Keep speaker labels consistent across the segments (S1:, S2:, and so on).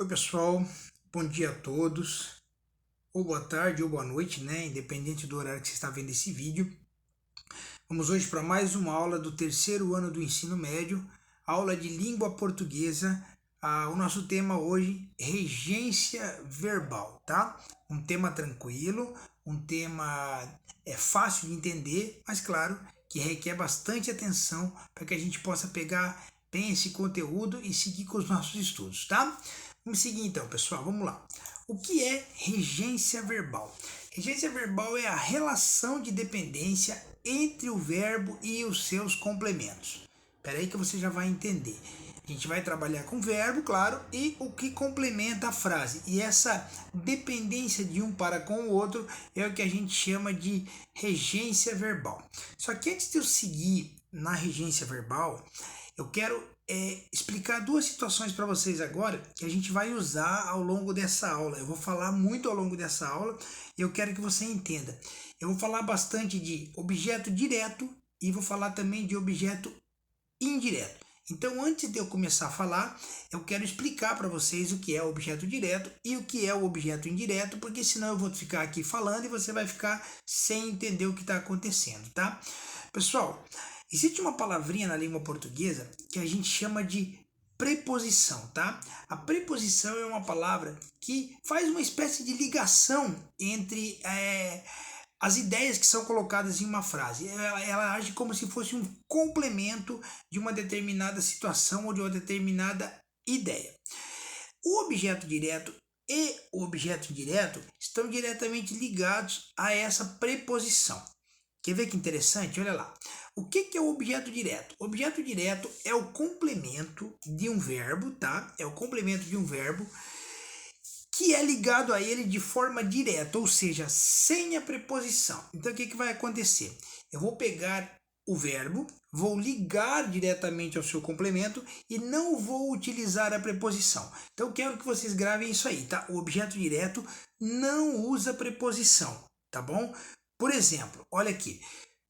S1: Oi pessoal, bom dia a todos, ou boa tarde ou boa noite, né? Independente do horário que você está vendo esse vídeo. Vamos hoje para mais uma aula do terceiro ano do ensino médio, aula de língua portuguesa. O nosso tema hoje, regência verbal, tá? Um tema tranquilo, um tema fácil de entender, mas claro que requer bastante atenção para que a gente possa pegar bem esse conteúdo e seguir com os nossos estudos, tá? Vamos seguir então, pessoal, vamos lá. O que é regência verbal? Regência verbal é a relação de dependência entre o verbo e os seus complementos. Espera aí que você já vai entender. A gente vai trabalhar com o verbo, claro, e o que complementa a frase. E essa dependência de um para com o outro é o que a gente chama de regência verbal. Só que antes de eu seguir na regência verbal, eu quero explicar duas situações para vocês agora que a gente vai usar ao longo dessa aula. Eu vou falar muito ao longo dessa aula e eu quero que você entenda. Eu vou falar bastante de objeto direto e vou falar também de objeto indireto. Então, antes de eu começar a falar, eu quero explicar para vocês o que é o objeto direto e o que é o objeto indireto, porque senão eu vou ficar aqui falando e você vai ficar sem entender o que está acontecendo, tá? Pessoal, existe uma palavrinha na língua portuguesa que a gente chama de preposição, tá? A preposição é uma palavra que faz uma espécie de ligação entre as ideias que são colocadas em uma frase. Ela age como se fosse um complemento de uma determinada situação ou de uma determinada ideia. O objeto direto e o objeto indireto estão diretamente ligados a essa preposição. Quer ver que interessante? Olha lá. O que é o objeto direto? O objeto direto é o complemento de um verbo, tá? É o complemento de um verbo que é ligado a ele de forma direta, ou seja, sem a preposição. Então o que vai acontecer? Eu vou pegar o verbo, vou ligar diretamente ao seu complemento e não vou utilizar a preposição. Então eu quero que vocês gravem isso aí, tá? O objeto direto não usa preposição, tá bom? Por exemplo, olha aqui.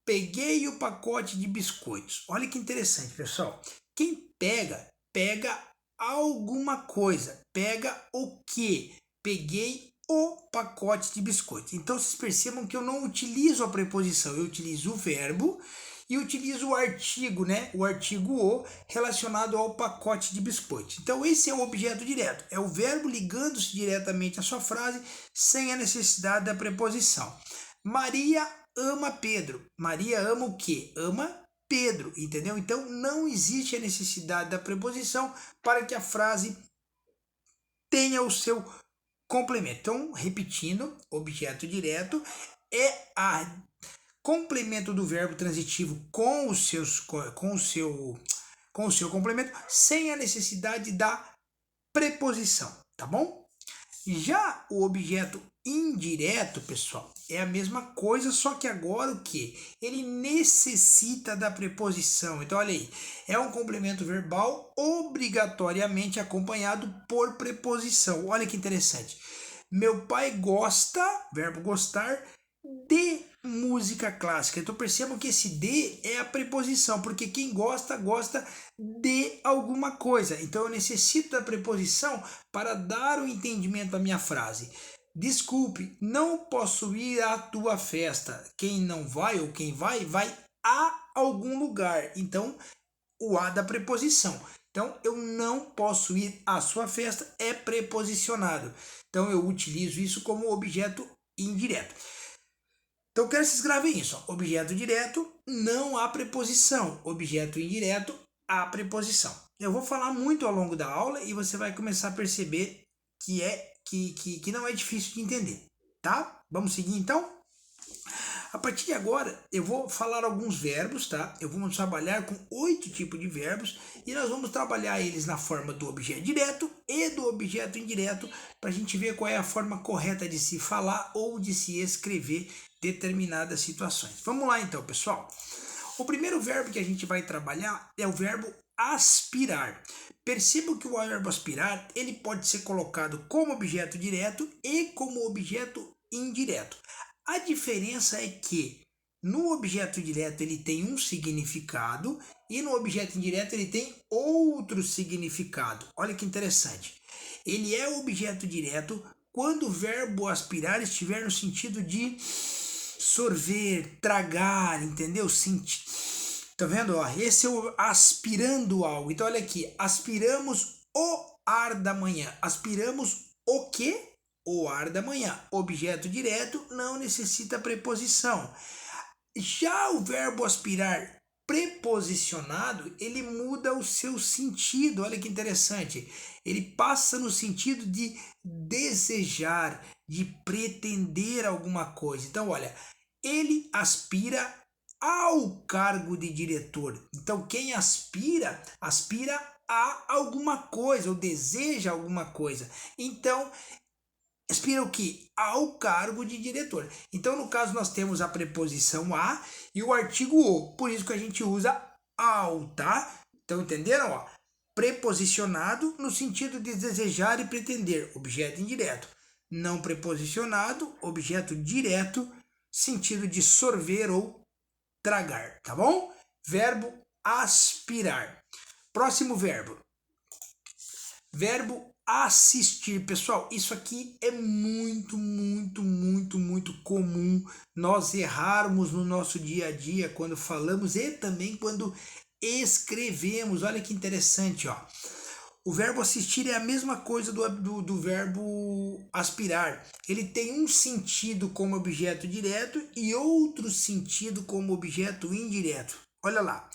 S1: Peguei o pacote de biscoitos. Olha que interessante, pessoal. Quem pega alguma coisa. Pega o quê? Peguei o pacote de biscoitos. Então vocês percebam que eu não utilizo a preposição, eu utilizo o verbo e utilizo o artigo, né? O artigo o relacionado ao pacote de biscoitos. Então esse é o objeto direto, é o verbo ligando-se diretamente à sua frase sem a necessidade da preposição. Maria ama Pedro. Maria ama o quê? Ama Pedro, entendeu? Então não existe a necessidade da preposição para que a frase tenha o seu complemento. Então, repetindo, objeto direto é a complemento do verbo transitivo com o seu complemento, sem a necessidade da preposição, tá bom? Já o objeto indireto, pessoal, é a mesma coisa, só que agora o que? Ele necessita da preposição. Então, olha aí, é um complemento verbal obrigatoriamente acompanhado por preposição. Olha que interessante. Meu pai gosta, verbo gostar, de música clássica. Então percebam que esse de é a preposição, porque quem gosta, gosta de alguma coisa. Então eu necessito da preposição para dar o entendimento à minha frase. Desculpe, não posso ir à tua festa. Quem não vai ou quem vai, vai a algum lugar. Então, o a da preposição. Então, eu não posso ir à sua festa é preposicionado. Então, eu utilizo isso como objeto indireto. Então, eu quero que vocês gravem isso. Ó. Objeto direto, não há preposição. Objeto indireto, há preposição. Eu vou falar muito ao longo da aula e você vai começar a perceber que não é difícil de entender. Tá? Vamos seguir então? A partir de agora, eu vou falar alguns verbos, tá? Eu vou trabalhar com 8 tipos de verbos e nós vamos trabalhar eles na forma do objeto direto e do objeto indireto para a gente ver qual é a forma correta de se falar ou de se escrever determinadas situações. Vamos lá então, pessoal. O primeiro verbo que a gente vai trabalhar é o verbo aspirar. Perceba que o verbo aspirar ele pode ser colocado como objeto direto e como objeto indireto. A diferença é que No objeto direto ele tem um significado e no objeto indireto ele tem outro significado. Olha que interessante. Ele é objeto direto quando o verbo aspirar estiver no sentido de sorver, tragar, entendeu? Sentir. Tá vendo? Ó, esse é o aspirando algo. Então olha aqui, aspiramos o ar da manhã. Aspiramos o quê? O ar da manhã. Objeto direto não necessita preposição. Já o verbo aspirar preposicionado, ele muda o seu sentido. Olha que interessante. Ele passa no sentido de desejar, de pretender alguma coisa. Então, olha, ele aspira ao cargo de diretor. Então, quem aspira, aspira a alguma coisa, ou deseja alguma coisa. Então, aspira o que? Ao cargo de diretor. Então, no caso, nós temos a preposição a e o artigo o. Por isso que a gente usa ao, tá? Então, entenderam? Ó, preposicionado no sentido de desejar e pretender, objeto indireto. Não preposicionado, objeto direto, sentido de sorver ou tragar, tá bom? Verbo aspirar. Próximo verbo. Verbo assistir. Pessoal, isso aqui é muito comum nós errarmos no nosso dia a dia quando falamos e também quando escrevemos. Olha que interessante, ó. O verbo assistir é a mesma coisa do verbo aspirar. Ele tem um sentido como objeto direto e outro sentido como objeto indireto. Olha lá.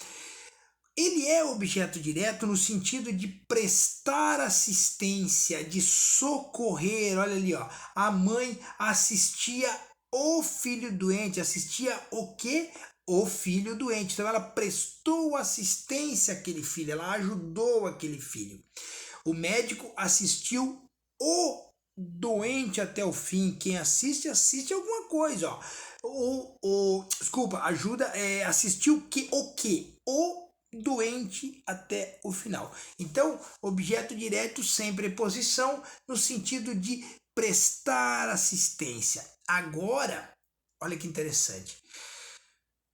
S1: Ele é objeto direto no sentido de prestar assistência, de socorrer. Olha ali, ó. A mãe assistia o filho doente. Assistia o quê? O filho doente. Então ela prestou assistência àquele filho, ela ajudou aquele filho. O médico assistiu o doente até o fim. Quem assiste, assiste alguma coisa, ó. Desculpa, ajuda, assistiu o quê? O doente até o final. Então, objeto direto sem preposição no sentido de prestar assistência. Agora, olha que interessante.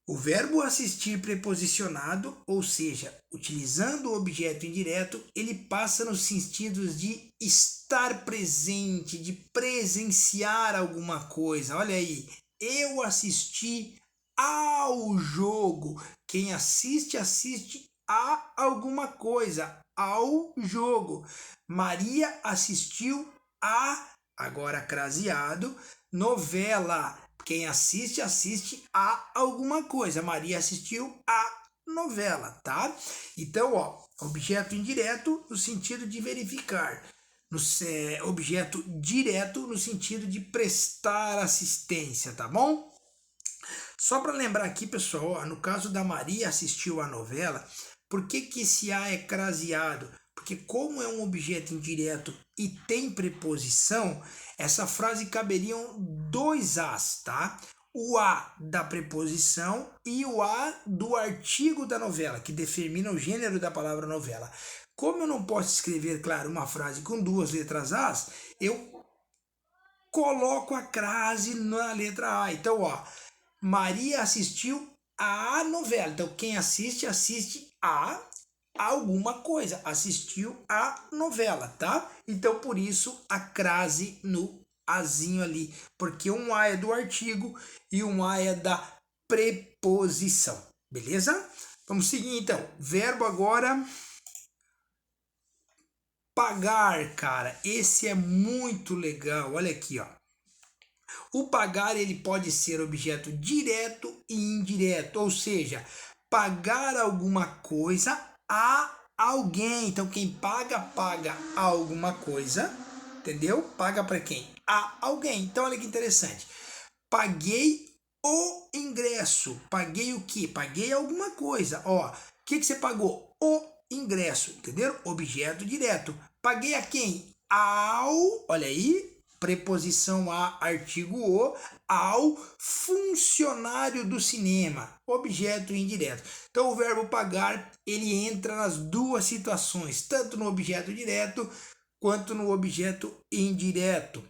S1: O verbo assistir preposicionado, ou seja, utilizando o objeto indireto, ele passa nos sentidos de estar presente, de presenciar alguma coisa. Olha aí, eu assisti ao jogo. Quem assiste, assiste a alguma coisa, ao jogo. Maria assistiu a, agora craseado, novela. Quem assiste, assiste a alguma coisa. Maria assistiu a novela, tá? Então, ó, objeto indireto no sentido de verificar. Objeto direto no sentido de prestar assistência, tá bom? Só para lembrar aqui, pessoal, ó, no caso da Maria assistiu a novela, por que esse a é craseado? Porque como é um objeto indireto e tem preposição, essa frase caberiam dois as, tá? O a da preposição e o a do artigo da novela, que determina o gênero da palavra novela. Como eu não posso escrever, claro, uma frase com duas letras as, eu coloco a crase na letra a. Então, ó, Maria assistiu a novela. Então, quem assiste, assiste a alguma coisa. Assistiu a novela, tá? Então, por isso, a crase no azinho ali. Porque um a é do artigo e um a é da preposição. Beleza? Vamos seguir, então. Verbo agora... pagar, cara. Esse é muito legal. Olha aqui, ó. O pagar ele pode ser objeto direto e indireto, ou seja, pagar alguma coisa a alguém. Então quem paga, paga alguma coisa, entendeu? Paga para quem? A alguém. Então olha que interessante. Paguei o ingresso. Paguei o quê? Paguei alguma coisa. Ó, o que você pagou? O ingresso, entendeu? Objeto direto. Paguei a quem? Ao, olha aí, preposição a, artigo o, ao funcionário do cinema, objeto indireto. Então o verbo pagar, ele entra nas duas situações, tanto no objeto direto quanto no objeto indireto.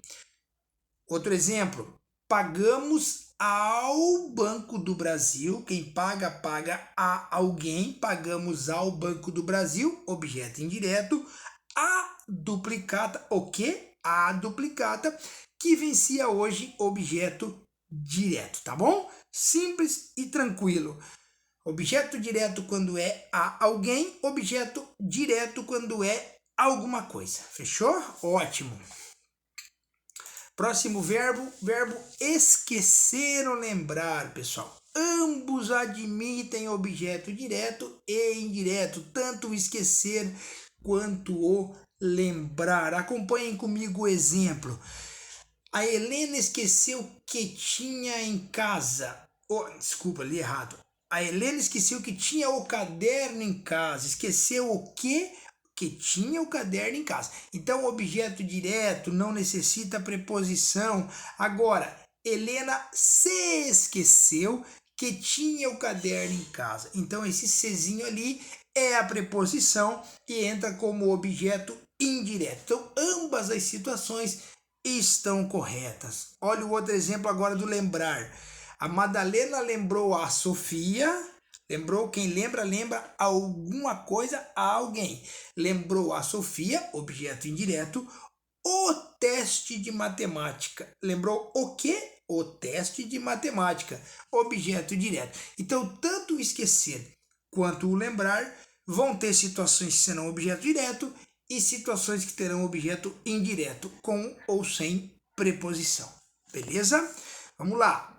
S1: Outro exemplo, pagamos ao Banco do Brasil. Quem paga, paga a alguém. Pagamos ao Banco do Brasil, objeto indireto. A duplicata, o quê? A duplicata, que vencia hoje, objeto direto, tá bom? Simples e tranquilo. Objeto direto quando é a alguém, objeto direto quando é alguma coisa. Fechou? Ótimo. Próximo verbo esquecer ou lembrar, pessoal. Ambos admitem objeto direto e indireto, tanto o esquecer quanto o lembrar. Acompanhem comigo o exemplo. A Helena esqueceu que tinha em casa. Desculpa, li errado. A Helena esqueceu que tinha o caderno em casa. Esqueceu o quê? Que tinha o caderno em casa. Então, o objeto direto não necessita preposição. Agora, Helena se esqueceu que tinha o caderno em casa. Então, esse Czinho ali é a preposição e entra como objeto indireto. Então, ambas as situações estão corretas. Olha o outro exemplo agora do lembrar. A Madalena lembrou a Sofia. Lembrou, quem lembra, lembra alguma coisa a alguém. Lembrou a Sofia, objeto indireto, o teste de matemática. Lembrou o quê? O teste de matemática, objeto direto. Então, tanto o esquecer quanto o lembrar vão ter situações que serão objeto direto e situações que terão objeto indireto, com ou sem preposição. Beleza? Vamos lá.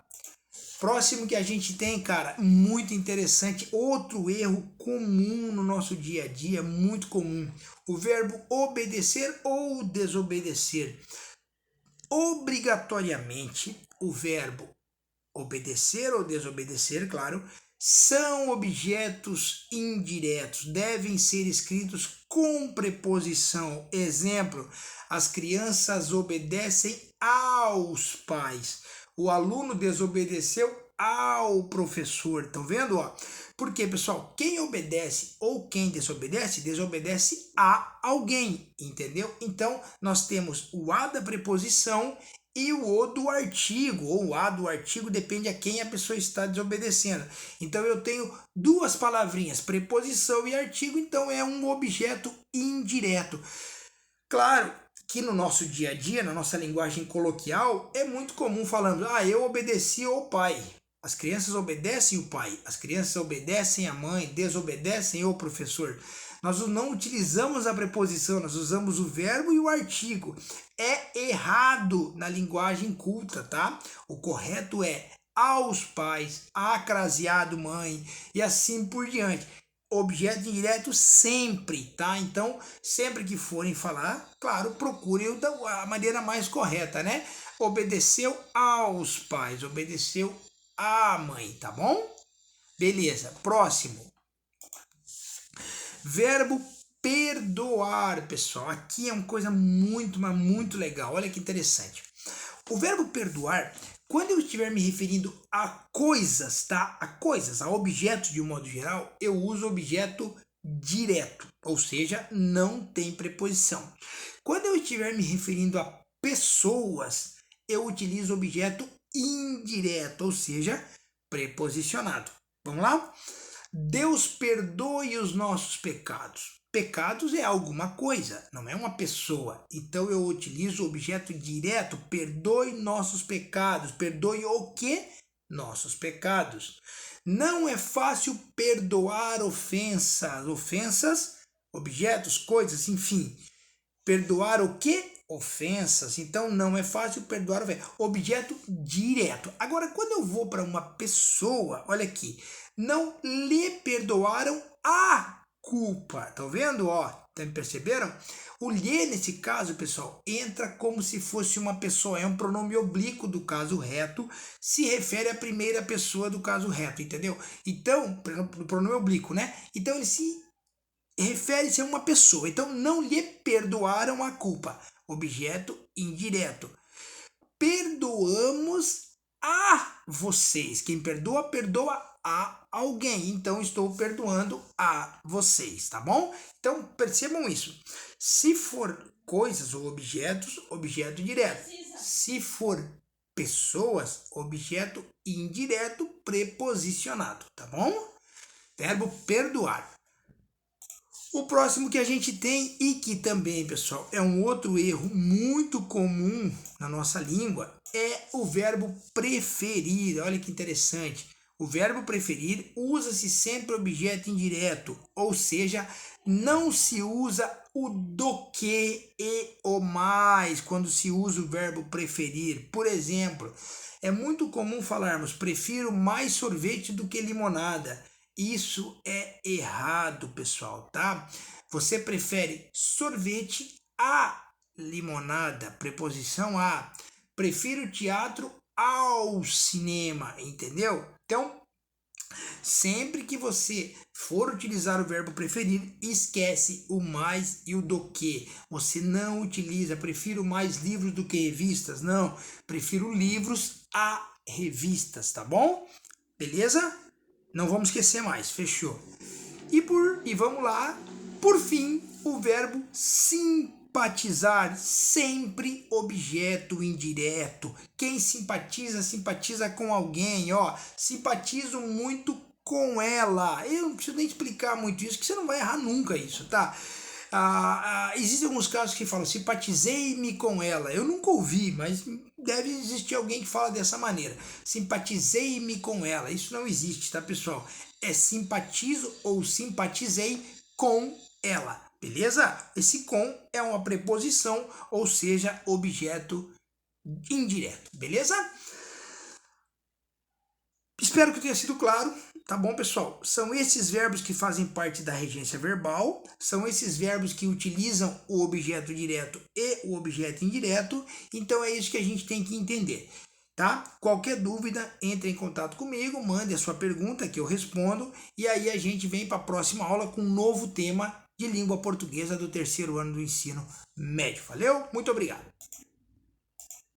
S1: Próximo que a gente tem, cara, muito interessante, outro erro comum no nosso dia a dia, muito comum. O verbo obedecer ou desobedecer. Obrigatoriamente, o verbo obedecer ou desobedecer, claro, são objetos indiretos, devem ser escritos com preposição. Exemplo, as crianças obedecem aos pais. O aluno desobedeceu ao professor. Estão vendo? Ó? Por quê, pessoal? Quem obedece ou quem desobedece, desobedece a alguém, entendeu? Então, nós temos o a da preposição e o o do artigo, ou o a do artigo, depende a quem a pessoa está desobedecendo. Então, eu tenho duas palavrinhas, preposição e artigo, então é um objeto indireto. Claro que no nosso dia a dia, na nossa linguagem coloquial, é muito comum falando, eu obedeci ao pai. As crianças obedecem o pai, as crianças obedecem a mãe, desobedecem o professor. Nós não utilizamos a preposição, nós usamos o verbo e o artigo. É errado na linguagem culta, tá? O correto é aos pais, acraseado mãe e assim por diante. Objeto indireto sempre, tá? Então, sempre que forem falar, claro, procure a maneira mais correta, né? Obedeceu aos pais, obedeceu à mãe, tá bom? Beleza, próximo. Verbo perdoar, pessoal. Aqui é uma coisa muito, mas muito legal. Olha que interessante. O verbo perdoar, quando eu estiver me referindo a coisas, tá? A coisas, a objetos de um modo geral, eu uso objeto direto, ou seja, não tem preposição. Quando eu estiver me referindo a pessoas, eu utilizo objeto indireto, ou seja, preposicionado. Vamos lá? Deus perdoe os nossos pecados. Pecados é alguma coisa, não é uma pessoa. Então eu utilizo o objeto direto, perdoe nossos pecados. Perdoe o quê? Nossos pecados. Não é fácil perdoar ofensas. Ofensas, objetos, coisas, enfim. Perdoar o quê? Ofensas. Então não é fácil perdoar ofensas. Objeto direto. Agora, quando eu vou para uma pessoa, olha aqui, não lhe perdoaram a culpa. Tá vendo? Ó, perceberam? O lhe, nesse caso, pessoal, entra como se fosse uma pessoa. É um pronome oblíquo do caso reto. Se refere à primeira pessoa do caso reto, entendeu? Então, no pronome oblíquo, né? Então, ele se refere-se a uma pessoa. Então, não lhe perdoaram a culpa. Objeto indireto. Perdoamos a vocês. Quem perdoa, perdoa a alguém. Então, estou perdoando a vocês, tá bom? Então, percebam isso. Se for coisas ou objetos, objeto direto. Se for pessoas, objeto indireto preposicionado, tá bom? Verbo perdoar. O próximo que a gente tem e que também, pessoal, é um outro erro muito comum na nossa língua, é o verbo preferir. Olha que interessante. O verbo preferir usa-se sempre objeto indireto, ou seja, não se usa o do que e o mais quando se usa o verbo preferir. Por exemplo, é muito comum falarmos prefiro mais sorvete do que limonada. Isso é errado, pessoal, tá? Você prefere sorvete a limonada, preposição a. Prefiro teatro ao cinema, entendeu? Então, sempre que você for utilizar o verbo preferir, esquece o mais e o do que. Você não utiliza, prefiro mais livros do que revistas. Não, prefiro livros a revistas, tá bom? Beleza? Não vamos esquecer mais, fechou. E vamos lá, por fim, o verbo simpatizar, sempre objeto indireto. Quem simpatiza, simpatiza com alguém, ó. Simpatizo muito com ela. Eu não preciso nem explicar muito isso, que você não vai errar nunca isso, tá? Existem alguns casos que falam simpatizei-me com ela. Eu nunca ouvi, mas deve existir alguém que fala dessa maneira. Simpatizei-me com ela. Isso não existe, tá, pessoal? É simpatizo ou simpatizei com ela, beleza? Esse com é uma preposição, ou seja, objeto indireto, beleza? Espero que tenha sido claro. Tá bom, pessoal? São esses verbos que fazem parte da regência verbal, são esses verbos que utilizam o objeto direto e o objeto indireto, então é isso que a gente tem que entender, tá? Qualquer dúvida, entre em contato comigo, mande a sua pergunta que eu respondo, e aí a gente vem para a próxima aula com um novo tema de língua portuguesa do terceiro ano do ensino médio. Valeu? Muito obrigado!